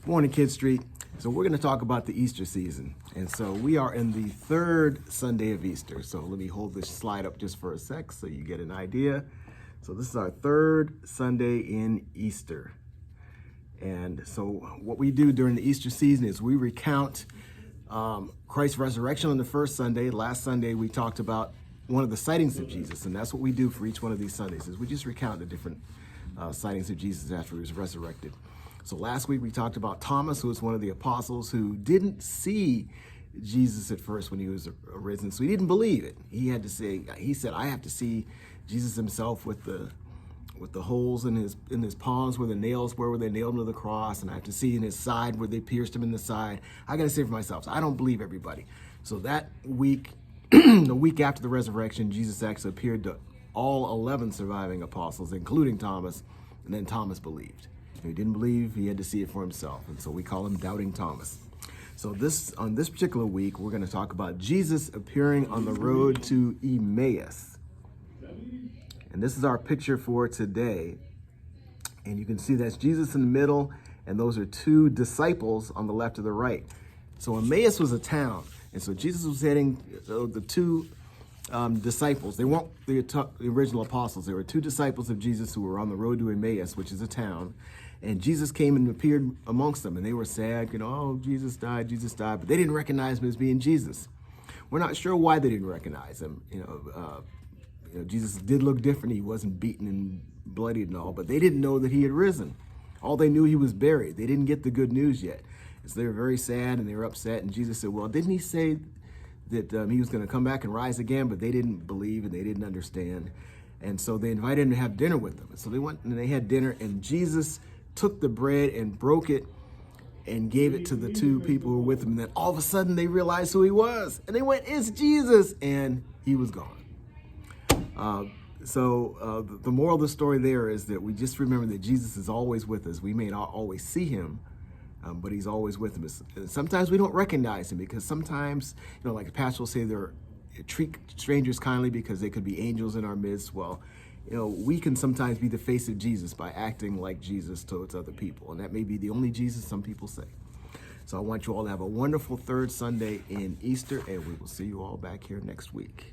Morning, Kid Street. So we're going to talk about the Easter season. And so we are in the third Sunday of Easter. So let me hold this slide up just for a sec so you get an idea. So this is our third Sunday in Easter. And so what we do during the Easter season is we recount Christ's resurrection on the first Sunday. Last Sunday we talked about one of the sightings of Jesus, and that's what we do for each one of these Sundays, is we just recount the different sightings of Jesus after he was resurrected. So last week we talked about Thomas, who was one of the apostles who didn't see Jesus at first when he was arisen, so he didn't believe it. He said, I have to see Jesus himself with the holes in his palms where the nails were, where they nailed him to the cross, and I have to see in his side where they pierced him in the side. I got to see it for myself. So I don't believe everybody. So that week, the week after the resurrection, Jesus actually appeared to all 11 surviving apostles, including Thomas, and then Thomas believed. If he didn't believe, he had to see it for himself, and so we call him Doubting Thomas. So on this particular week, we're going to talk about Jesus appearing on the road to Emmaus. And this is our picture for today. And you can see that's Jesus in the middle, and those are two disciples on the left or the right. So Emmaus was a town, and so Jesus was heading, the two disciples, they weren't the original apostles, they were two disciples of Jesus who were on the road to Emmaus, which is a town. And Jesus came and appeared amongst them, and they were sad, oh, Jesus died, but they didn't recognize him as being Jesus. We're not sure why they didn't recognize him. Jesus did look different. He wasn't beaten and bloodied and all, but they didn't know that he had risen. All they knew, he was buried. They didn't get the good news yet. So they were very sad and they were upset. And Jesus said, well, didn't he say that he was going to come back and rise again? But they didn't believe and they didn't understand. And so they invited him to have dinner with them. And so they went and they had dinner, and Jesus took the bread and broke it and gave it to the two people who were with him. And then all of a sudden they realized who he was. And they went, it's Jesus. And he was gone. The moral of the story there is that we just remember that Jesus is always with us. We may not always see him, but he's always with us. Sometimes we don't recognize him because sometimes, like the pastor will say, treat strangers kindly because they could be angels in our midst. Well, we can sometimes be the face of Jesus by acting like Jesus towards other people. And that may be the only Jesus some people say. So I want you all to have a wonderful third Sunday in Easter, and we will see you all back here next week.